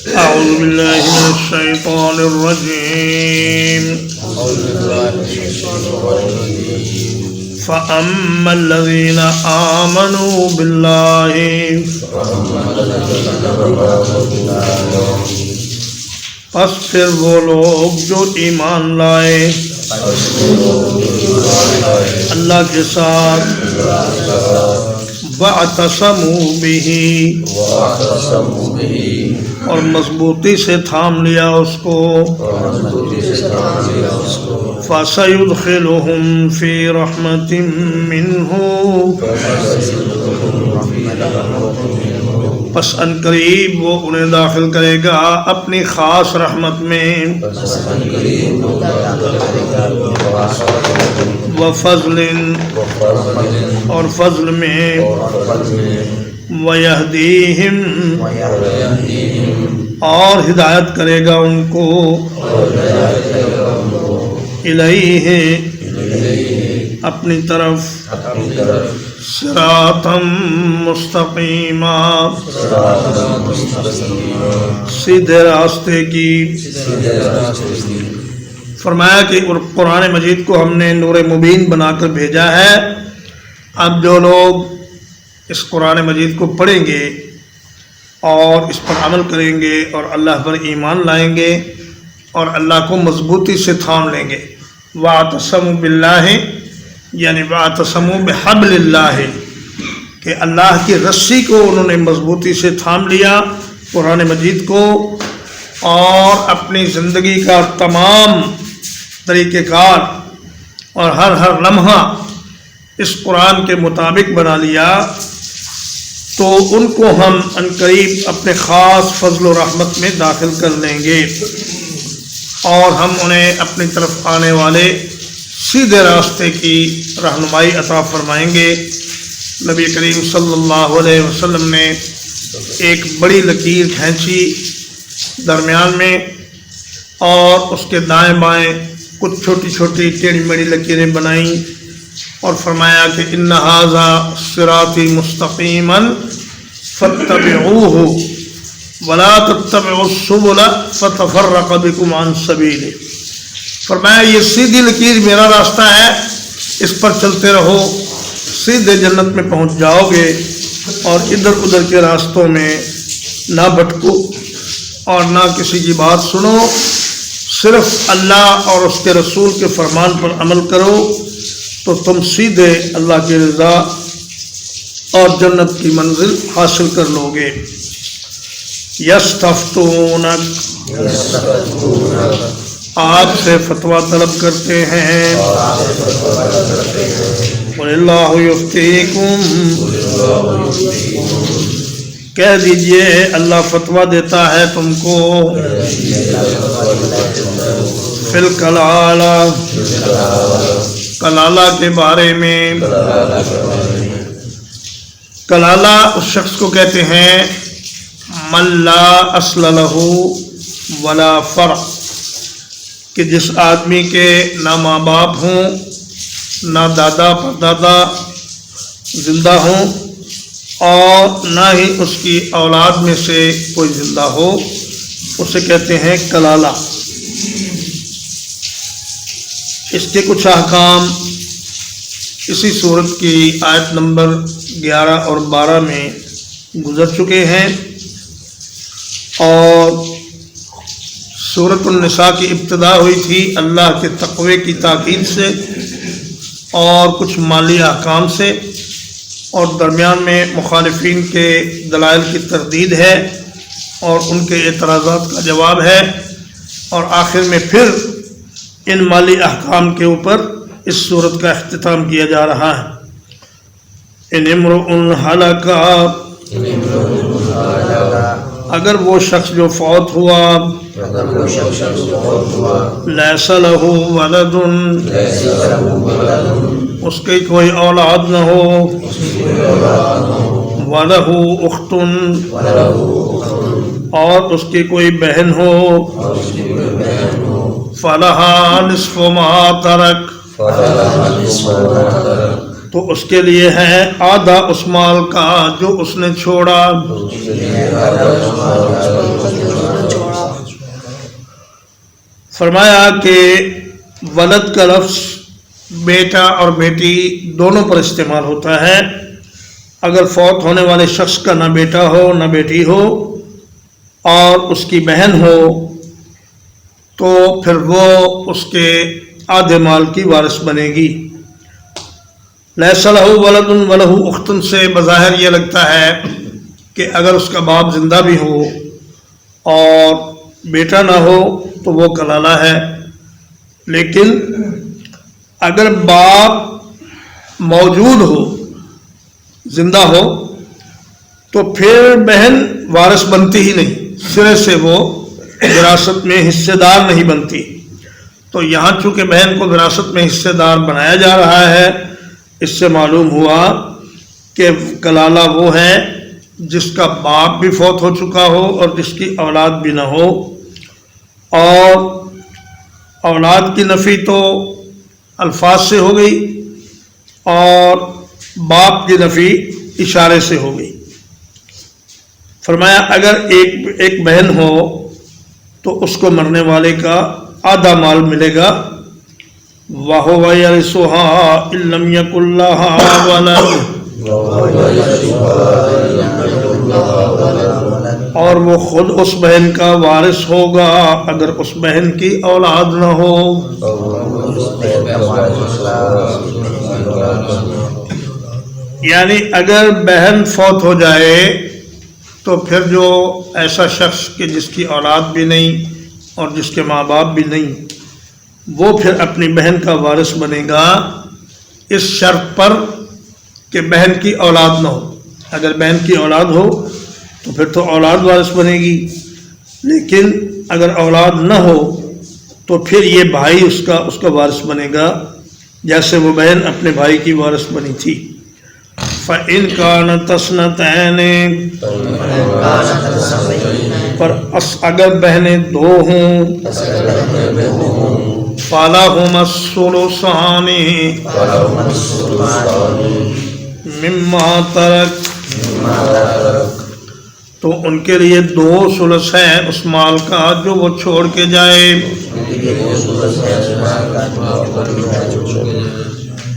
أعوذ بالله من الشيطان الرجيم فأما الذين آمنوا بالله پس پھر وہ لوگ جو ایمان لائے اللہ کے ساتھ وَاعْتَصَمُوا بِهِ اور مضبوطی سے تھام لیا اس کو فَسَيُدْخِلُهُمْ فِي رَحْمَةٍ مِّنْهُ پس ان قریب وہ انہیں داخل کرے گا اپنی خاص رحمت میں وفضل اور فضل میں وَيَهْدِيهِمْ اور ہدایت کرے گا ان کو الیہ اپنی طرف صراطا مستقیما سیدھے راستے کی فرمایا کہ قرآن مجید کو ہم نے نور مبین بنا کر بھیجا ہے. اب جو لوگ اس قرآن مجید کو پڑھیں گے اور اس پر عمل کریں گے اور اللہ پر ایمان لائیں گے اور اللہ کو مضبوطی سے تھام لیں گے وَاعْتَصَمُوا بِاللَّهِ یعنی وَاعْتَصَمُوا بِحَبْلِ اللَّهِ کہ اللہ کی رسی کو انہوں نے مضبوطی سے تھام لیا قرآن مجید کو اور اپنی زندگی کا تمام طریقہ کار اور ہر لمحہ اس قرآن کے مطابق بنا لیا تو ان کو ہم عنقریب اپنے خاص فضل و رحمت میں داخل کر لیں گے اور ہم انہیں اپنی طرف آنے والے سیدھے راستے کی رہنمائی عطا فرمائیں گے. نبی کریم صلی اللہ علیہ وسلم نے ایک بڑی لکیر کھینچی درمیان میں اور اس کے دائیں بائیں کچھ چھوٹی چھوٹی ٹیڑھی میڑھی لکیریں بنائیں اور فرمایا کہ ان ھذا صراطی مستقیما فاتبعوہ ولا تتبعوا السبل فتفرق بکم عن سبیلہ. فرمایا یہ سیدھی لکیر میرا راستہ ہے، اس پر چلتے رہو، سیدھے جنت میں پہنچ جاؤ گے اور ادھر ادھر کے راستوں میں نہ بھٹکو اور نہ کسی کی بات سنو، صرف اللہ اور اس کے رسول کے فرمان پر عمل کرو تو تم سیدھے اللہ کی رضا اور جنت کی منزل حاصل کر لو گے. یستفتونک آپ سے فتویٰ طلب کرتے ہیں قل اللہ یفتیکم کہہ دیجئے اللہ فتویٰ دیتا ہے تم کو فی الکلالہ کلالہ کے بارے میں. کلالہ اس شخص کو کہتے ہیں من لا اصل لہ ولا فرع کہ جس آدمی کے نہ ماں باپ ہوں نہ دادا پردادا زندہ ہوں اور نہ ہی اس کی اولاد میں سے کوئی زندہ ہو، اسے کہتے ہیں کلالہ. اس کے کچھ احکام اسی صورت کی آیت نمبر 11 اور 12 میں گزر چکے ہیں اور سورۃ النساء کی ابتدا ہوئی تھی اللہ کے تقوی کی تاکید سے اور کچھ مالی احکام سے اور درمیان میں مخالفین کے دلائل کی تردید ہے اور ان کے اعتراضات کا جواب ہے اور آخر میں پھر ان مالی احکام کے اوپر اس صورت کا اختتام کیا جا رہا ہے. ان امرؤ ہلک اگر وہ شخص جو فوت ہوا لیس لہ ولد اس کی کوئی اولاد نہ ہو ولہ اخت اور اس کی کوئی بہن ہو فلہا نصف ما ترک تو اس کے لیے ہے آدھا اس مال کا جو اس نے چھوڑا. فرمایا کہ ولد کا لفظ بیٹا اور بیٹی دونوں پر استعمال ہوتا ہے. اگر فوت ہونے والے شخص کا نہ بیٹا ہو نہ بیٹی ہو اور اس کی بہن ہو تو پھر وہ اس کے آدھے مال کی وارث بنے گی. لیس لہ ولد ولہ اخت سے بظاہر یہ لگتا ہے کہ اگر اس کا باپ زندہ بھی ہو اور بیٹا نہ ہو تو وہ کلالہ ہے، لیکن اگر باپ موجود ہو زندہ ہو تو پھر بہن وارث بنتی ہی نہیں، سرے سے وہ وراثت میں حصے دار نہیں بنتی. تو یہاں چونکہ بہن کو وراثت میں حصے دار بنایا جا رہا ہے، اس سے معلوم ہوا کہ کلالہ وہ ہے جس کا باپ بھی فوت ہو چکا ہو اور جس کی اولاد بھی نہ ہو. اور اولاد کی نفی تو الفاظ سے ہو گئی اور باپ کی نفی اشارے سے ہو گئی. فرمایا اگر ایک بہن ہو تو اس کو مرنے والے کا آدھا مال ملے گا. وَهُوَ يَرِثُهَا إِن لَّمْ يَكُن لَّهَا وَلَدٌ، اور وہ خود اس بہن کا وارث ہوگا اگر اس بہن کی اولاد نہ ہو. یعنی اگر بہن فوت ہو جائے تو پھر جو ایسا شخص کہ جس کی اولاد بھی نہیں اور جس کے ماں باپ بھی نہیں، وہ پھر اپنی بہن کا وارث بنے گا اس شرط پر کہ بہن کی اولاد نہ ہو. اگر بہن کی اولاد ہو تو پھر تو اولاد وارث بنے گی، لیکن اگر اولاد نہ ہو تو پھر یہ بھائی اس کا وارث بنے گا جیسے وہ بہن اپنے بھائی کی وارث بنی تھی. فَإِنْ كَانَتْ اثْنَتَيْنِ، پر اگر بہنیں دو ہوں، فَلَهُمَا الثُّلُثَانِ مِمَّا تَرَكَ، تو ان کے لیے 2 ثلث ہے اس مال کا جو وہ چھوڑ کے جائے.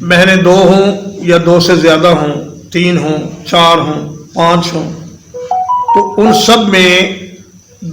بہنیں 2 ہوں یا 2 سے زیادہ ہوں، 3 ہوں، 4 ہوں، 5 ہوں، تو ان سب میں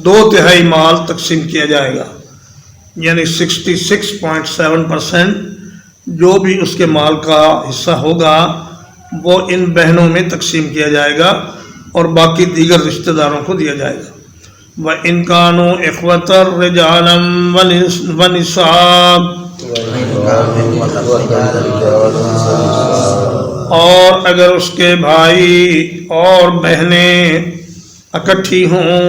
2/3 مال تقسیم کیا جائے گا. یعنی 66.7% جو بھی اس کے مال کا حصہ ہوگا وہ ان بہنوں میں تقسیم کیا جائے گا اور باقی دیگر رشتہ داروں کو دیا جائے گا. وَإِنْ كَانُوا إِخْوَةً رِجَالًا وَنِسَاءً، اور اگر اس کے بھائی اور بہنیں اکٹھی ہوں،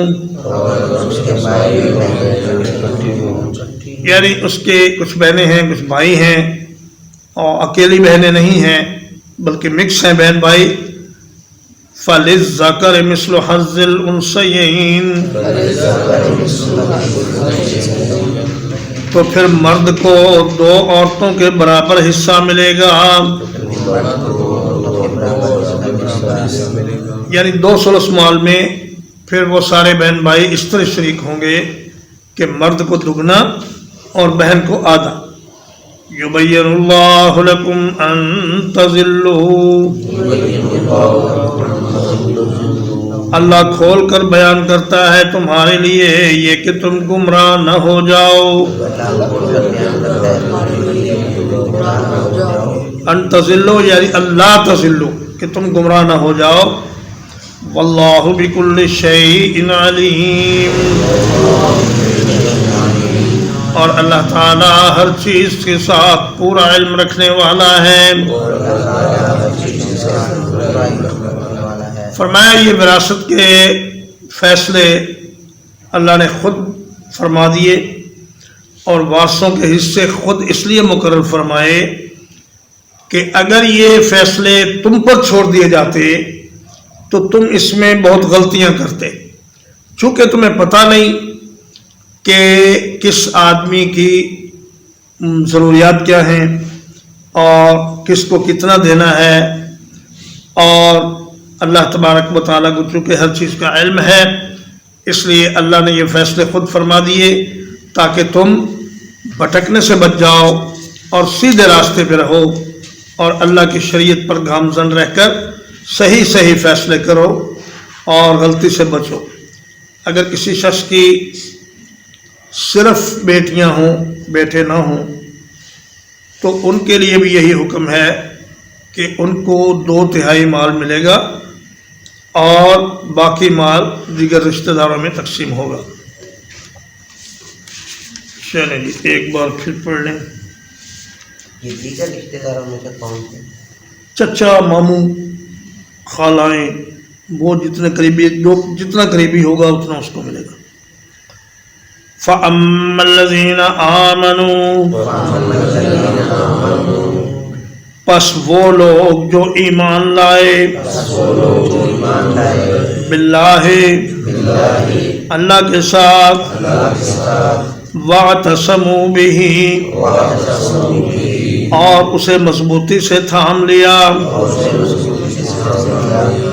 یعنی اس کے کچھ بہنیں ہیں کچھ بھائی ہیں اور اکیلی بہنیں نہیں ہیں بلکہ مکس ہیں بہن بھائی، فَلِلذَّكَرِ مِثْلُ حَظِّ الْأُنثَيَيْنِ، تو پھر مرد کو 2 عورتوں کے برابر حصہ ملے گا. یعنی 2 ثلث مال میں پھر وہ سارے بہن بھائی اس طرح شریک ہوں گے کہ مرد کو دگنا اور بہن کو آدھا. یبین اللہ لکم ان تضلوا، اللہ کھول کر بیان کرتا ہے تمہارے لیے یہ کہ تم گمراہ نہ ہو جاؤ. ان تضلوا یعنی اللہ تضلوا، کہ تم گمراہ نہ ہو جاؤ. واللہ بکل شیء علیم، اور اللہ تعالیٰ ہر چیز کے ساتھ پورا علم رکھنے والا ہے. فرمایا یہ وراثت کے فیصلے اللہ نے خود فرما دیے اور وارثوں کے حصے خود اس لیے مقرر فرمائے کہ اگر یہ فیصلے تم پر چھوڑ دیے جاتے تو تم اس میں بہت غلطیاں کرتے. چونکہ تمہیں پتہ نہیں کہ کس آدمی کی ضروریات کیا ہیں اور کس کو کتنا دینا ہے، اور اللہ تبارک و تعالیٰ کو چونکہ ہر چیز کا علم ہے اس لیے اللہ نے یہ فیصلے خود فرما دیے تاکہ تم بھٹکنے سے بچ جاؤ اور سیدھے راستے پہ رہو اور اللہ کی شریعت پر گامزن رہ کر صحیح صحیح فیصلے کرو اور غلطی سے بچو۔ اگر کسی شخص کی صرف بیٹیاں ہوں، بیٹے نہ ہوں، تو ان کے لیے بھی یہی حکم ہے کہ ان کو 2/3 مال ملے گا اور باقی مال دیگر رشتہ داروں میں تقسیم ہوگا۔ چلیں جی ایک بار پھر پڑھ لیں۔ یہ دیگر رشتے داروں میں سے کون سے؟ چچا، ماموں، خالائیں، وہ جتنے قریبی، جو جتنا قریبی ہوگا اتنا اس کو ملے گا۔ فَأَمَّا الَّذِينَ آمَنُوا، پس وہ لوگ جو ایمان لائے، باللہ، اللہ کے ساتھ، وَاعْتَصَمُوا بِهِ، اور اسے مضبوطی سے تھام لیا۔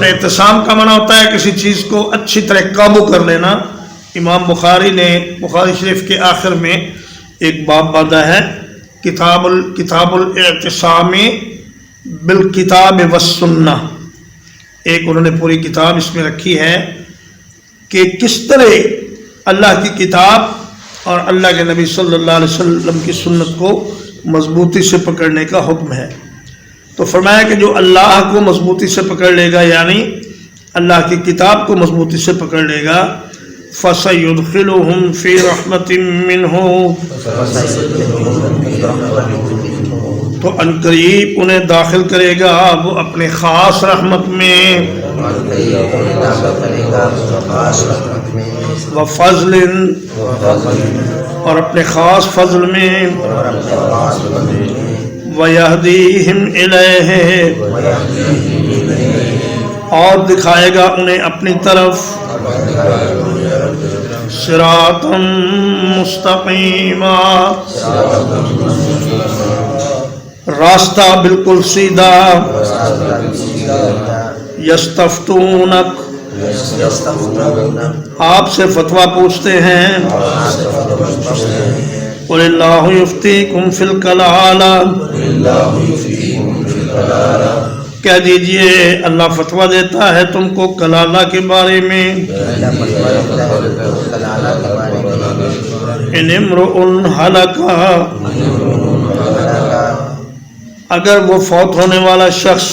اعتصام کا معنی ہوتا ہے کسی چیز کو اچھی طرح قابو کر لینا۔ امام بخاری نے بخاری شریف کے آخر میں ایک باب باندھا ہے، کتاب الاعتصام بالکتاب والسنہ۔ ایک انہوں نے پوری کتاب اس میں رکھی ہے کہ کس طرح اللہ کی کتاب اور اللہ کے نبی صلی اللہ علیہ وسلم کی سنت کو مضبوطی سے پکڑنے کا حکم ہے۔ تو فرمایا کہ جو اللہ کو مضبوطی سے پکڑ لے گا، یعنی اللہ کی کتاب کو مضبوطی سے پکڑ لے گا، فَسَيُدْخِلُهُمْ فِي رَحْمَةٍ مِّنْهُ، تو عنقریب انہیں داخل کرے گا وہ اپنے خاص رحمت میں، وَفَضْلٍ، اور اپنے خاص فضل میں، وَيَهْدِيهِمْ إِلَيْهِ، اور دکھائے گا انہیں اپنی طرف، صراطً مستقیما، راستہ بالکل سیدھا، یستفتونک، آپ سے فتویٰ پوچھتے ہیں، قُلِ اللَّهُ يُفْتِيكُمْ فِي الْكَلَالَةِ، کہہ دیجئے اللہ فتویٰ دیتا ہے تم کو کلالہ کے بارے میں۔ ان امرؤ ہلک، اگر وہ فوت ہونے والا شخص،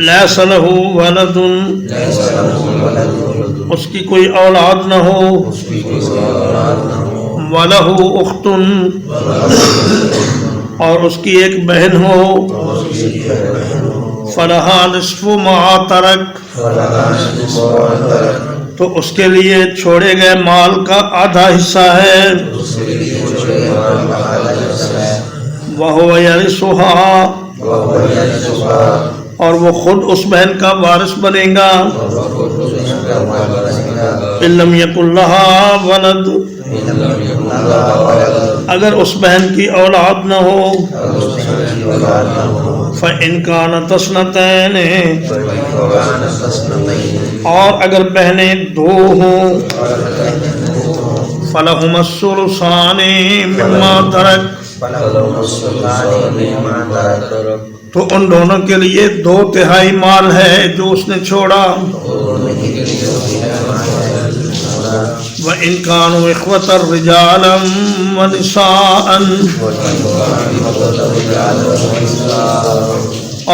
لیس لہ ولد، اس کی کوئی اولاد نہ ہو، ولہ اخت، اور اس کی ایک بہن ہو، فلہا نصف ما ترک، تو اس کے لیے چھوڑے گئے مال کا آدھا حصہ ہے، وَهُوَ يَرِثُهَا، اور وہ خود اس بہن کا وارث بنے گا، إِن لَّمْ يَكُن لَّهَا وَلَدٌ، اگر اس بہن کی اولاد نہ ہو، فَإِن كَانَتْ اثْنَتَيْنِ، اور اگر بہنیں 2 ہوں، فَلَهُمَا الثُّلُثَانِ مِمَّا تَرَكَ، تو ان دونوں کے لیے 2/3 مال ہے جو اس نے چھوڑا۔ وَإِن كَانُوا إِخْوَةً رِجَالًا وَنِسَاءً،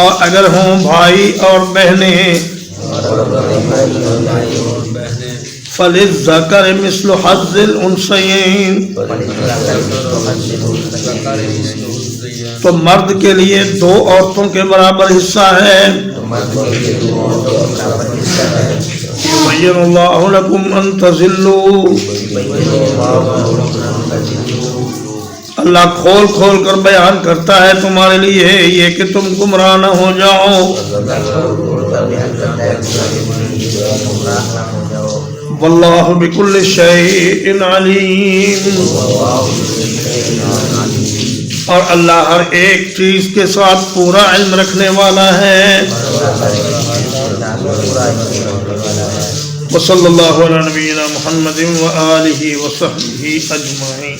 اور اگر ہوں بھائی اور بہنیں، فَلِلذَّكَرِ مِثْلُ حَظِّ الْأُنثَيَيْنِ، تو مرد کے لیے 2 عورتوں کے برابر حصہ ہے۔ یبین اللہ لکم ان تضلوا، اللہ کھول کھول کر بیان کرتا ہے تمہارے لیے یہ کہ تم گمراہ نہ ہو جاؤ۔ واللہ بکل شیء علیم، اور اللہ ہر ایک چیز کے ساتھ پورا علم رکھنے والا ہے۔ وصلی اللہ علی نبینا محمد و آلہ وصحبہ اجمعین.